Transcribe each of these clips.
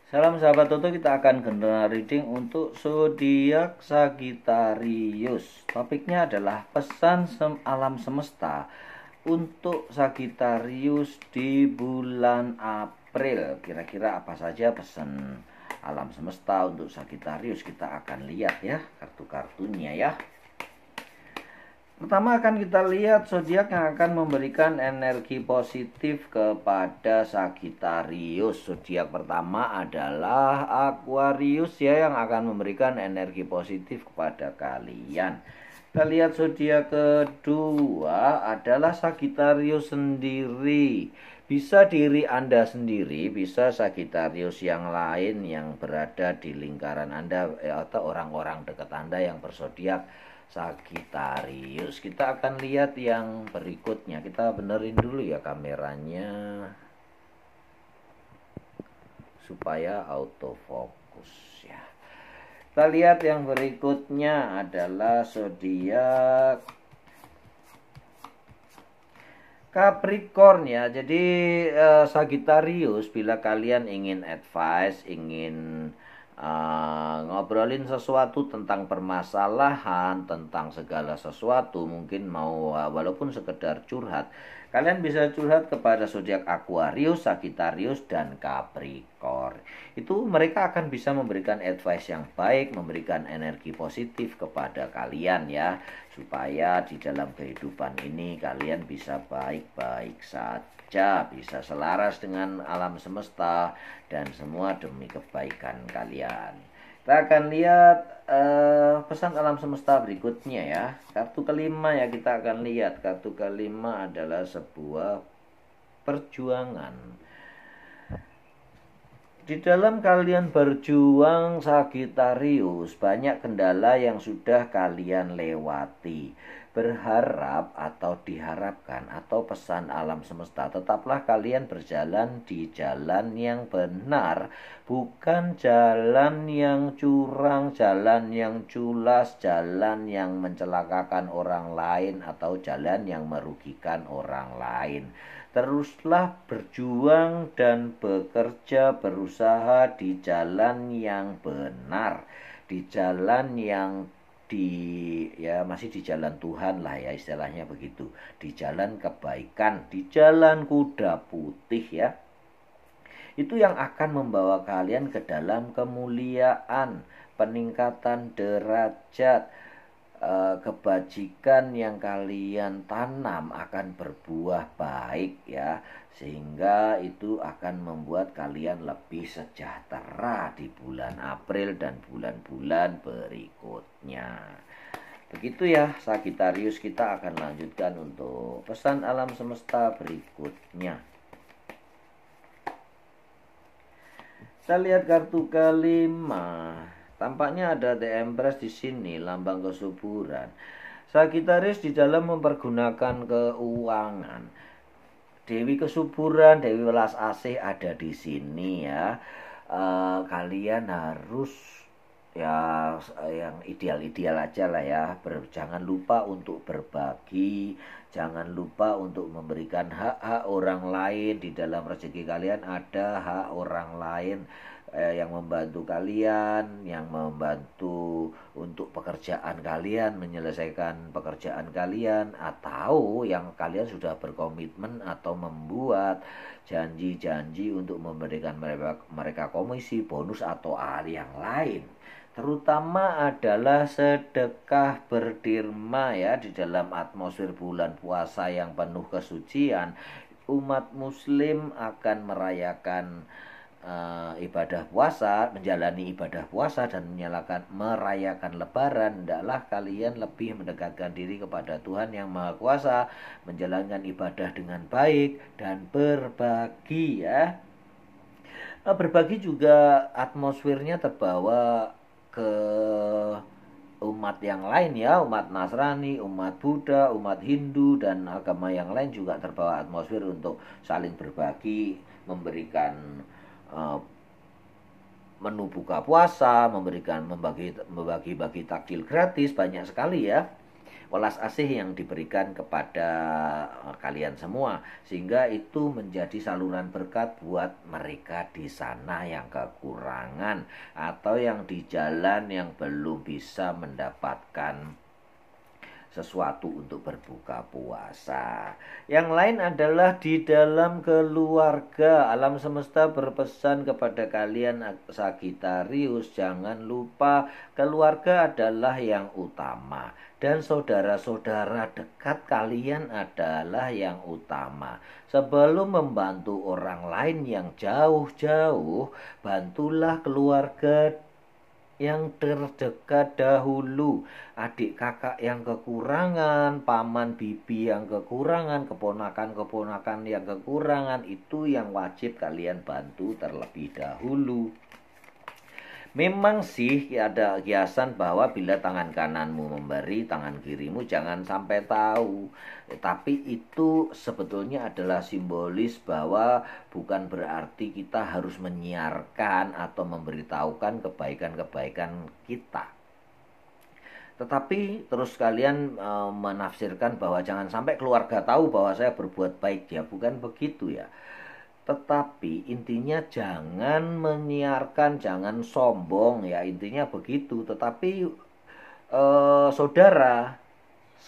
Salam sahabat Toto, kita akan general reading untuk zodiak Sagittarius. Topiknya adalah pesan alam semesta untuk Sagittarius di bulan April. Kira-kira apa saja pesan alam semesta untuk Sagittarius? Kita akan lihat ya kartu-kartunya ya. Pertama akan kita lihat zodiak yang akan memberikan energi positif kepada Sagittarius. Zodiak pertama adalah Aquarius ya, yang akan memberikan energi positif kepada kalian. Kita lihat zodiak kedua adalah Sagittarius sendiri. Bisa diri Anda sendiri, bisa Sagittarius yang lain yang berada di lingkaran Anda atau orang-orang dekat Anda yang berzodiak Sagittarius. Kita akan lihat yang berikutnya. Kita benerin dulu ya kameranya supaya autofocus ya. Kita lihat yang berikutnya adalah zodiak Capricorn ya. Jadi Sagittarius, bila kalian ingin advice, ingin ngobrolin sesuatu tentang permasalahan, tentang segala sesuatu, mungkin mau walaupun sekedar curhat, kalian bisa curhat kepada zodiak Aquarius, Sagittarius, dan Capricorn. Itu mereka akan bisa memberikan advice yang baik, memberikan energi positif kepada kalian ya, supaya di dalam kehidupan ini kalian bisa baik-baik saja, bisa selaras dengan alam semesta, dan semua demi kebaikan kalian. Kita akan lihat pesan alam semesta berikutnya ya. Kartu kelima ya, kita akan lihat. Kartu kelima adalah sebuah perjuangan. Di dalam kalian berjuang Sagittarius, banyak kendala yang sudah kalian lewati. Berharap atau diharapkan atau pesan alam semesta, tetaplah kalian berjalan di jalan yang benar, bukan jalan yang curang, jalan yang culas, jalan yang mencelakakan orang lain, atau jalan yang merugikan orang lain. Teruslah berjuang dan bekerja, berusaha di jalan yang benar, di jalan yang masih di jalan Tuhan lah ya, istilahnya begitu, di jalan kebaikan, di jalan kuda putih ya. Itu yang akan membawa kalian ke dalam kemuliaan, peningkatan derajat, kebajikan yang kalian tanam akan berbuah baik ya, sehingga itu akan membuat kalian lebih sejahtera di bulan April dan bulan-bulan berikutnya. Begitu ya Sagittarius, kita akan lanjutkan untuk pesan alam semesta berikutnya. Kita lihat kartu kelima. Tampaknya ada The Empress di sini, lambang kesuburan. Sagittarius di dalam mempergunakan keuangan. Dewi kesuburan, Dewi welas asih ada di sini ya. Kalian harus ya yang ideal-ideal aja lah ya. Jangan lupa untuk berbagi, jangan lupa untuk memberikan hak-hak orang lain. Di dalam rezeki kalian ada hak orang lain yang membantu kalian, yang membantu untuk pekerjaan kalian, menyelesaikan pekerjaan kalian, atau yang kalian sudah berkomitmen atau membuat janji-janji untuk memberikan mereka komisi, bonus, atau hal yang lain. Terutama adalah sedekah berdirma ya. Di dalam atmosfer bulan puasa yang penuh kesucian, umat muslim akan merayakan ibadah puasa, menjalani ibadah puasa dan merayakan lebaran. Hendaklah kalian lebih mendekatkan diri kepada Tuhan yang Maha Kuasa, menjalankan ibadah dengan baik dan berbagi ya. Berbagi juga atmosfernya terbawa ke umat yang lain ya, umat Nasrani, umat Buddha, umat Hindu, dan agama yang lain juga terbawa atmosfer untuk saling berbagi, memberikan menu buka puasa, membagi takjil gratis, banyak sekali ya. welas asih yang diberikan kepada kalian semua, sehingga itu menjadi saluran berkat buat mereka di sana yang kekurangan atau yang di jalan yang belum bisa mendapatkan sesuatu untuk berbuka puasa. Yang lain adalah di dalam keluarga. Alam semesta berpesan kepada kalian Sagitarius, jangan lupa keluarga adalah yang utama dan saudara-saudara dekat kalian adalah yang utama. Sebelum membantu orang lain yang jauh-jauh, bantulah keluarga yang terdekat dahulu. Adik kakak yang kekurangan, paman bibi yang kekurangan, keponakan-keponakan yang kekurangan, itu yang wajib kalian bantu terlebih dahulu. Memang sih ada kiasan bahwa bila tangan kananmu memberi, tangan kirimu jangan sampai tahu. Tapi itu sebetulnya adalah simbolis bahwa bukan berarti kita harus menyiarkan atau memberitahukan kebaikan-kebaikan kita. Tetapi terus kalian menafsirkan bahwa jangan sampai keluarga tahu bahwa saya berbuat baik. Ya bukan begitu ya. Tetapi intinya jangan menyiarkan, jangan sombong ya, intinya begitu. Tetapi saudara,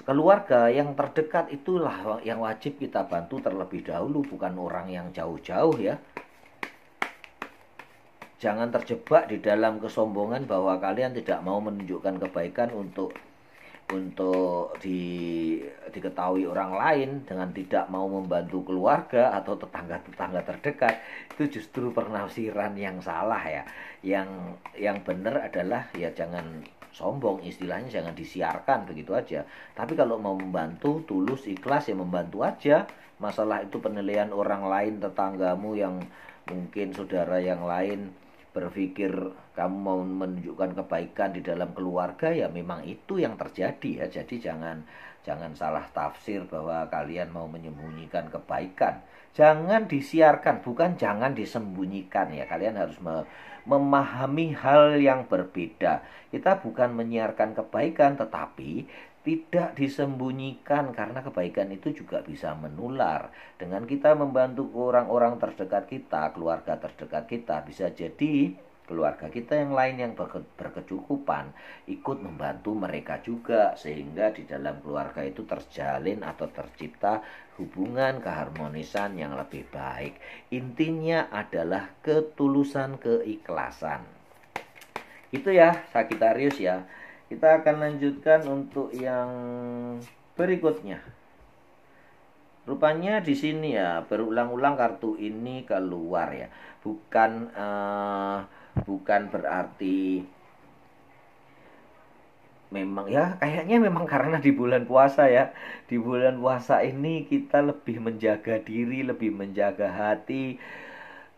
keluarga yang terdekat itulah yang wajib kita bantu terlebih dahulu, bukan orang yang jauh-jauh ya. Jangan terjebak di dalam kesombongan bahwa kalian tidak mau menunjukkan kebaikan untuk diketahui orang lain dengan tidak mau membantu keluarga atau tetangga-tetangga terdekat. Itu justru penafsiran yang salah ya. Yang benar adalah ya jangan sombong, istilahnya jangan disiarkan begitu aja. Tapi kalau mau membantu tulus ikhlas ya membantu aja. Masalah itu penilaian orang lain, tetanggamu yang mungkin saudara yang lain berpikir kamu mau menunjukkan kebaikan di dalam keluarga, ya memang itu yang terjadi ya. Jadi jangan salah tafsir bahwa kalian mau menyembunyikan kebaikan. Jangan disiarkan, bukan jangan disembunyikan ya. Kalian harus memahami hal yang berbeda. Kita bukan menyiarkan kebaikan, tetapi tidak disembunyikan, karena kebaikan itu juga bisa menular. Dengan kita membantu orang-orang terdekat kita, keluarga terdekat kita, bisa jadi keluarga kita yang lain yang berkecukupan ikut membantu mereka juga, sehingga di dalam keluarga itu terjalin atau tercipta hubungan keharmonisan yang lebih baik. Intinya adalah ketulusan, keikhlasan. Itu ya Sagitarius ya. Kita akan lanjutkan untuk yang berikutnya. Rupanya di sini ya berulang-ulang kartu ini keluar ya. Bukan berarti memang ya, kayaknya memang karena di bulan puasa ya. Di bulan puasa ini kita lebih menjaga diri, lebih menjaga hati.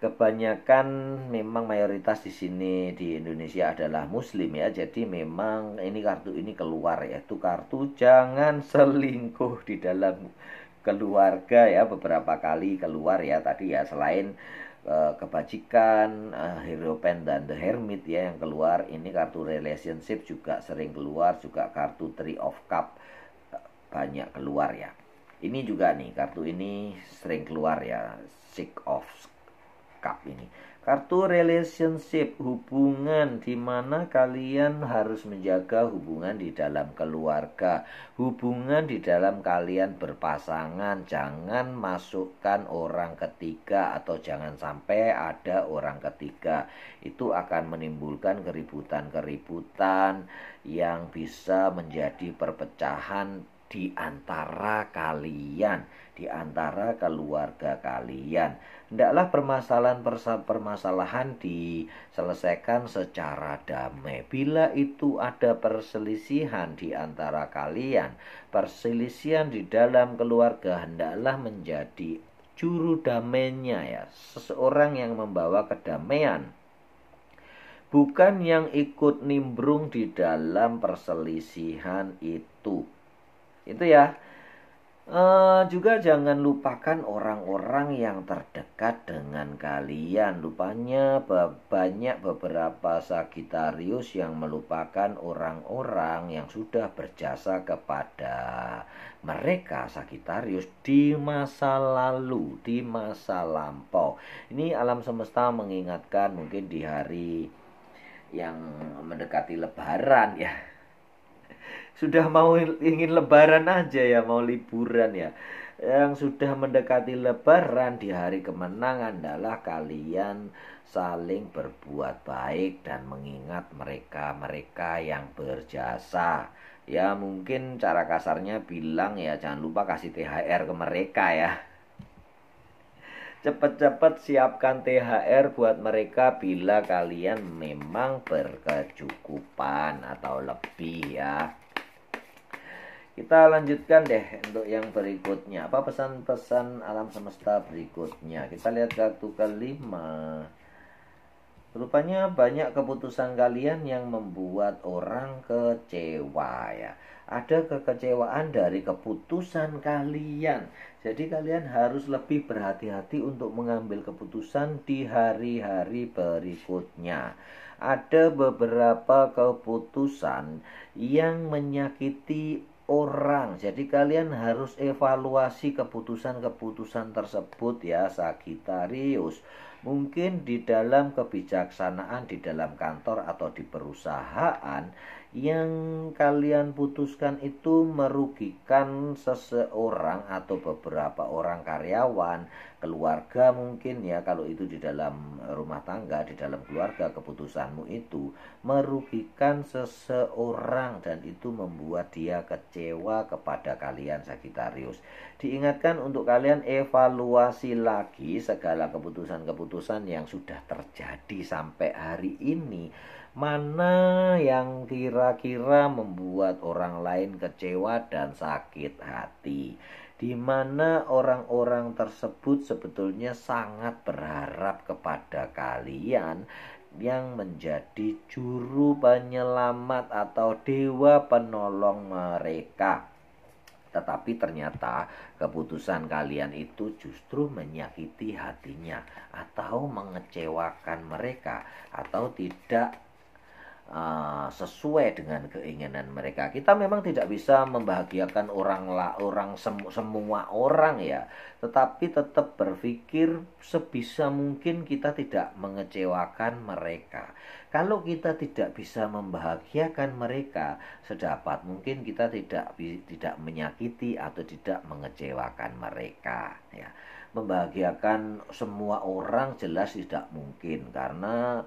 Kebanyakan memang mayoritas di sini di Indonesia adalah muslim ya. Jadi memang ini kartu ini keluar, yaitu kartu jangan selingkuh di dalam keluarga ya. Beberapa kali keluar ya tadi ya, selain kebajikan, Hierophant dan The Hermit ya yang keluar. Ini kartu relationship juga sering keluar, juga kartu Three of Cup banyak keluar ya. Ini juga nih kartu ini sering keluar ya, Six of Cup ini. Kartu relationship, hubungan, di mana kalian harus menjaga hubungan di dalam keluarga, hubungan di dalam kalian berpasangan. Jangan masukkan orang ketiga atau jangan sampai ada orang ketiga. Itu akan menimbulkan keributan-keributan yang bisa menjadi perpecahan di antara kalian, di antara keluarga kalian. Hendaklah permasalahan diselesaikan secara damai. Bila itu ada perselisihan di antara kalian, perselisihan di dalam keluarga, hendaklah menjadi juru damainya ya, seseorang yang membawa kedamaian, bukan yang ikut nimbrung di dalam perselisihan itu. Itu ya. Juga jangan lupakan orang-orang yang terdekat dengan kalian. Lupanya banyak beberapa Sagitarius yang melupakan orang-orang yang sudah berjasa kepada mereka Sagitarius di masa lalu, di masa lampau. Ini alam semesta mengingatkan mungkin di hari yang mendekati Lebaran ya. Sudah mau ingin lebaran aja ya, mau liburan ya. Yang sudah mendekati lebaran di hari kemenangan adalah kalian saling berbuat baik dan mengingat mereka-mereka yang berjasa. Ya mungkin cara kasarnya bilang ya jangan lupa kasih THR ke mereka ya. Cepat-cepat siapkan THR buat mereka bila kalian memang berkecukupan atau lebih ya. Kita lanjutkan deh untuk yang berikutnya. Apa pesan-pesan alam semesta berikutnya? Kita lihat kartu kelima. Rupanya banyak keputusan kalian yang membuat orang kecewa ya. Ada kekecewaan dari keputusan kalian. Jadi kalian harus lebih berhati-hati untuk mengambil keputusan di hari-hari berikutnya. Ada beberapa keputusan yang menyakiti orang. Jadi kalian harus evaluasi keputusan-keputusan tersebut ya Sagitarius. Mungkin di dalam kebijaksanaan di dalam kantor atau di perusahaan yang kalian putuskan itu merugikan seseorang atau beberapa orang karyawan, keluarga mungkin ya. Kalau itu di dalam rumah tangga, di dalam keluarga, keputusanmu itu merugikan seseorang dan itu membuat dia kecewa kepada kalian Sagitarius. Diingatkan untuk kalian evaluasi lagi segala keputusan-keputusan yang sudah terjadi sampai hari ini. Mana yang kira-kira membuat orang lain kecewa dan sakit hati, di mana orang-orang tersebut sebetulnya sangat berharap kepada kalian yang menjadi juru penyelamat atau dewa penolong mereka. Tetapi ternyata keputusan kalian itu justru menyakiti hatinya atau mengecewakan mereka atau tidak sesuai dengan keinginan mereka. Kita memang tidak bisa membahagiakan semua orang ya, tetapi tetap berpikir sebisa mungkin kita tidak mengecewakan mereka. Kalau kita tidak bisa membahagiakan mereka, sedapat mungkin kita tidak menyakiti atau tidak mengecewakan mereka ya. Membahagiakan semua orang jelas tidak mungkin karena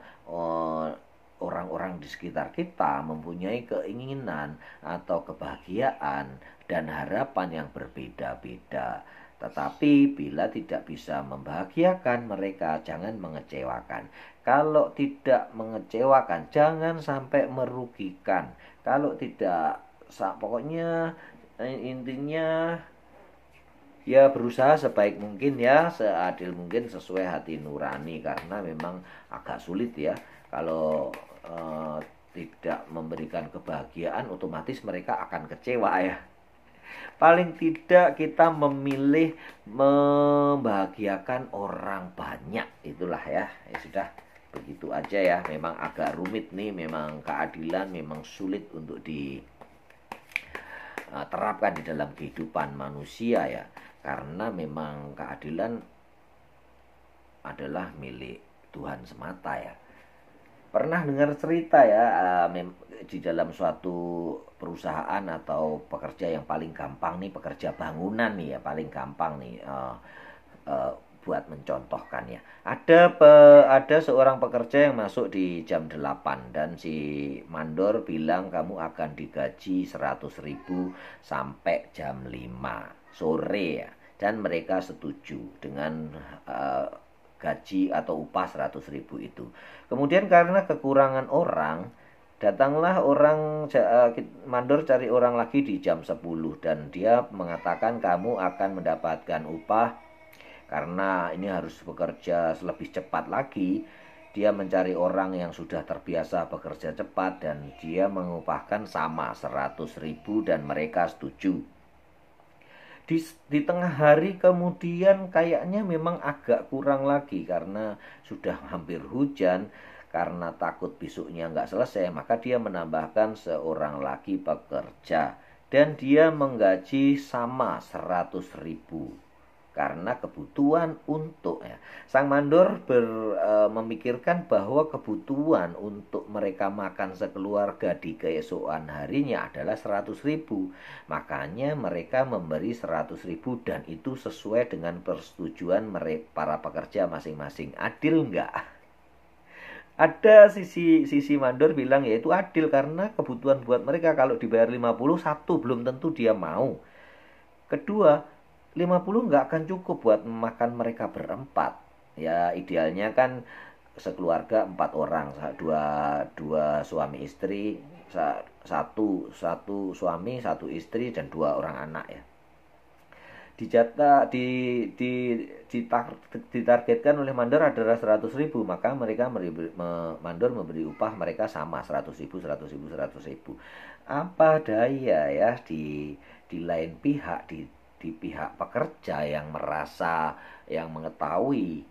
orang-orang di sekitar kita mempunyai keinginan atau kebahagiaan dan harapan yang berbeda-beda. Tetapi bila tidak bisa membahagiakan mereka, jangan mengecewakan. Kalau tidak mengecewakan, jangan sampai merugikan. Kalau tidak, pokoknya intinya ya berusaha sebaik mungkin ya, seadil mungkin sesuai hati nurani. Karena memang agak sulit ya kalau tidak memberikan kebahagiaan, otomatis mereka akan kecewa ya. Paling tidak kita memilih membahagiakan orang banyak, itulah ya. Ya sudah, begitu aja ya. Memang agak rumit nih, memang keadilan memang sulit untuk diterapkan di dalam kehidupan manusia ya. Karena memang keadilan adalah milik Tuhan semata ya. Pernah dengar cerita ya, di dalam suatu perusahaan atau pekerja yang paling gampang nih, pekerja bangunan nih ya, paling gampang nih buat mencontohkan ya. Ada seorang pekerja yang masuk di jam 8 dan si mandor bilang kamu akan digaji 100.000 sampai jam 5 sore ya. Dan mereka setuju dengan gaji atau upah 100.000 itu. Kemudian karena kekurangan orang, datanglah orang mandor cari orang lagi di jam 10 dan dia mengatakan kamu akan mendapatkan upah karena ini harus bekerja lebih cepat lagi. Dia mencari orang yang sudah terbiasa bekerja cepat dan dia mengupahkan sama 100.000 dan mereka setuju. Di tengah hari kemudian kayaknya memang agak kurang lagi karena sudah hampir hujan. Karena takut besoknya nggak selesai, maka dia menambahkan seorang lagi pekerja. Dan dia menggaji sama 100.000 karena kebutuhan untuk ya. Sang mandor memikirkan bahwa kebutuhan untuk mereka makan sekeluarga di keesokan harinya adalah 100.000. Makanya mereka memberi 100.000 dan itu sesuai dengan persetujuan mereka, para pekerja masing-masing. Adil nggak? Ada sisi mandor bilang ya itu adil karena kebutuhan buat mereka kalau dibayar 50, satu belum tentu dia mau. Kedua, 50 nggak akan cukup buat makan mereka berempat. Ya idealnya kan sekeluarga 4 orang, dua suami istri, satu suami, satu istri dan 2 orang anak ya. Ditargetkan oleh mandor adalah 100.000, maka mereka mandor memberi upah mereka sama 100.000, 100.000, 100.000. Apa daya ya di lain pihak, di pihak pekerja yang merasa, yang mengetahui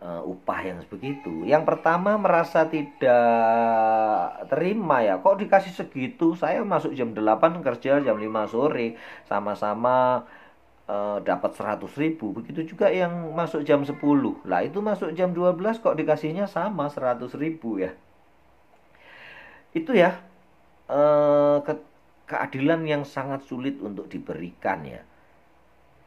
upah yang begitu. Yang pertama merasa tidak terima ya, kok dikasih segitu, saya masuk jam 8 kerja jam 5 sore sama-sama dapat 100.000. Begitu juga yang masuk jam 10. Lah itu masuk jam 12 kok dikasihnya sama 100.000 ya. Itu ya keadilan yang sangat sulit untuk diberikan ya.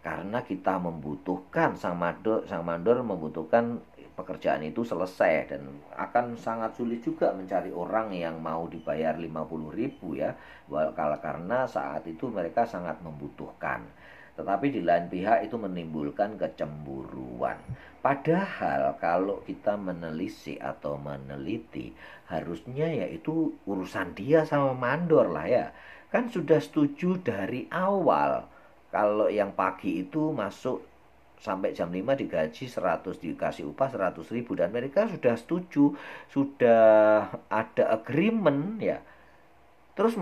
Karena kita membutuhkan, sang mandor membutuhkan pekerjaan itu selesai dan akan sangat sulit juga mencari orang yang mau dibayar 50.000 ya. Karena saat itu mereka sangat membutuhkan. Tetapi di lain pihak itu menimbulkan kecemburuan. Padahal kalau kita menelisik atau meneliti, harusnya ya itu urusan dia sama mandor lah ya. Kan sudah setuju dari awal. Kalau yang pagi itu masuk sampai jam 5 digaji 100, dikasih upah 100.000 dan mereka sudah setuju, sudah ada agreement ya. Terus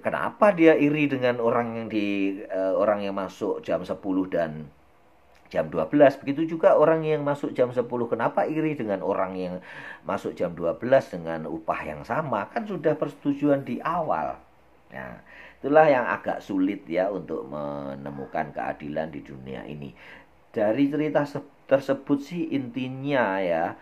kenapa dia iri dengan orang yang masuk jam 10 dan jam 12? Begitu juga orang yang masuk jam 10, kenapa iri dengan orang yang masuk jam 12 dengan upah yang sama? Kan sudah persetujuan di awal. Nah, itulah yang agak sulit ya untuk menemukan keadilan di dunia ini. Dari cerita tersebut sih intinya ya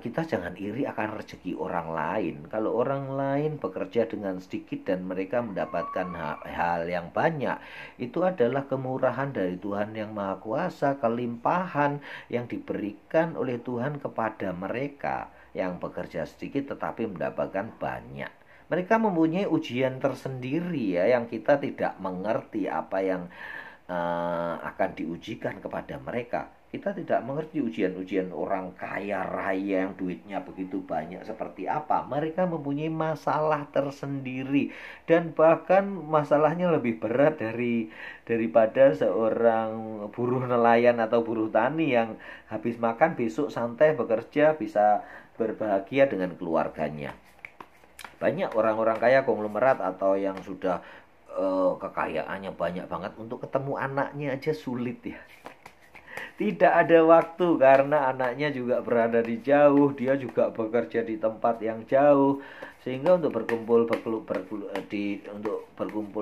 kita jangan iri akan rezeki orang lain. Kalau orang lain bekerja dengan sedikit dan mereka mendapatkan hal yang banyak, itu adalah kemurahan dari Tuhan yang Maha Kuasa, kelimpahan yang diberikan oleh Tuhan kepada mereka yang bekerja sedikit tetapi mendapatkan banyak. Mereka mempunyai ujian tersendiri ya, yang kita tidak mengerti apa yang akan diujikan kepada mereka. Kita tidak mengerti ujian-ujian orang kaya raya yang duitnya begitu banyak seperti apa. Mereka mempunyai masalah tersendiri dan bahkan masalahnya lebih berat daripada seorang buruh nelayan atau buruh tani yang habis makan besok santai bekerja bisa berbahagia dengan keluarganya. Banyak orang-orang kaya konglomerat atau yang sudah kekayaannya banyak banget, untuk ketemu anaknya aja sulit ya. Tidak ada waktu karena anaknya juga berada di jauh, dia juga bekerja di tempat yang jauh, sehingga untuk berkumpul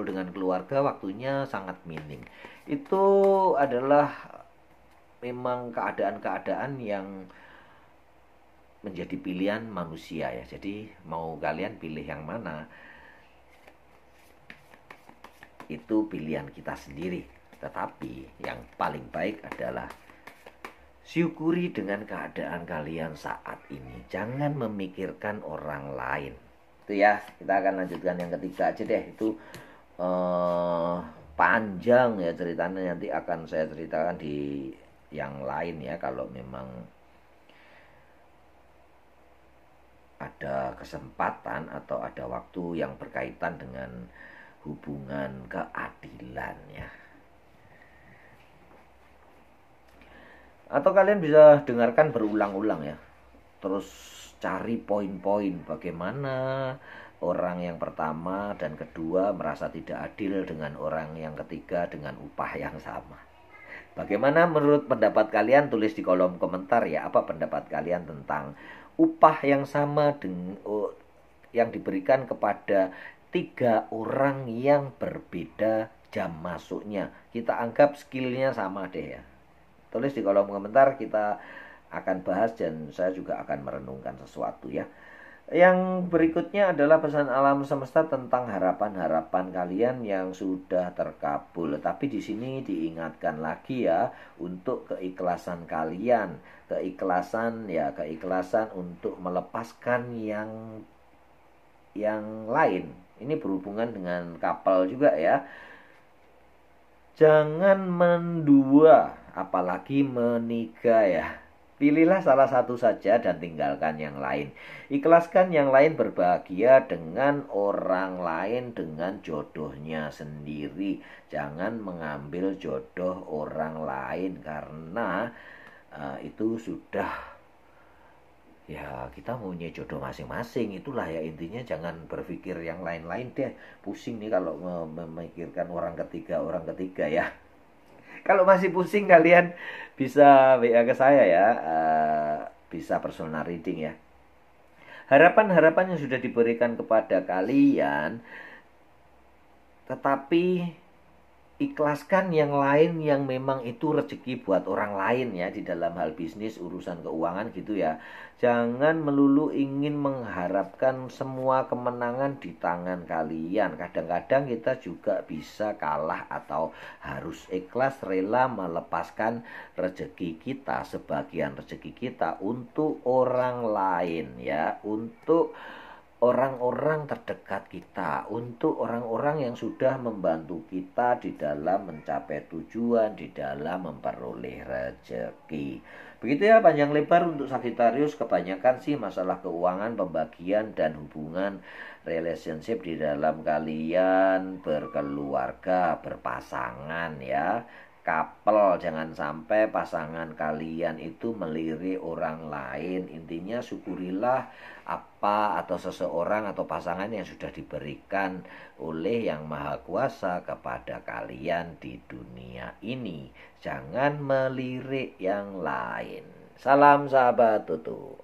dengan keluarga waktunya sangat minim. Itu adalah memang keadaan-keadaan yang menjadi pilihan manusia ya. Jadi mau kalian pilih yang mana, itu pilihan kita sendiri. Tetapi yang paling baik adalah syukuri dengan keadaan kalian saat ini. Jangan memikirkan orang lain. Itu ya, kita akan lanjutkan yang ketiga aja deh. Itu panjang ya ceritanya, nanti akan saya ceritakan di yang lain ya, kalau memang ada kesempatan atau ada waktu yang berkaitan dengan hubungan keadilan ya. Atau kalian bisa dengarkan berulang-ulang ya. Terus cari poin-poin bagaimana orang yang pertama dan kedua merasa tidak adil dengan orang yang ketiga dengan upah yang sama. Bagaimana menurut pendapat kalian? Tulis di kolom komentar ya. Apa pendapat kalian tentang upah yang sama yang diberikan kepada 3 orang yang berbeda jam masuknya. Kita anggap skillnya sama deh ya. Tulis di kolom komentar, kita akan bahas dan saya juga akan merenungkan sesuatu ya. Yang berikutnya adalah pesan alam semesta tentang harapan-harapan kalian yang sudah terkabul. Tapi di sini diingatkan lagi ya untuk keikhlasan kalian, keikhlasan untuk melepaskan yang lain. Ini berhubungan dengan couple juga ya. Jangan mendua, apalagi menikah ya. Pilihlah salah satu saja dan tinggalkan yang lain. Ikhlaskan yang lain berbahagia dengan orang lain, dengan jodohnya sendiri. Jangan mengambil jodoh orang lain karena itu sudah ya, kita punya jodoh masing-masing. Itulah ya intinya, jangan berpikir yang lain-lain deh. Pusing nih kalau memikirkan orang ketiga ya. Kalau masih pusing kalian bisa WA ke saya ya, bisa personal reading ya. Harapan-harapan yang sudah diberikan kepada kalian, tetapi ikhlaskan yang lain yang memang itu rezeki buat orang lain ya, di dalam hal bisnis, urusan keuangan gitu ya. Jangan melulu ingin mengharapkan semua kemenangan di tangan kalian. Kadang-kadang kita juga bisa kalah atau harus ikhlas rela melepaskan rezeki kita, sebagian rezeki kita untuk orang lain ya, untuk orang-orang terdekat kita, untuk orang-orang yang sudah membantu kita di dalam mencapai tujuan, di dalam memperoleh rezeki. Begitu ya, panjang lebar untuk Sagittarius. Kebanyakan sih masalah keuangan, pembagian, dan hubungan relationship di dalam kalian berkeluarga, berpasangan ya. Couple, jangan sampai pasangan kalian itu melirik orang lain. Intinya syukurilah apa atau seseorang atau pasangan yang sudah diberikan oleh Yang Maha Kuasa kepada kalian di dunia ini. Jangan melirik yang lain. Salam sahabat tutu.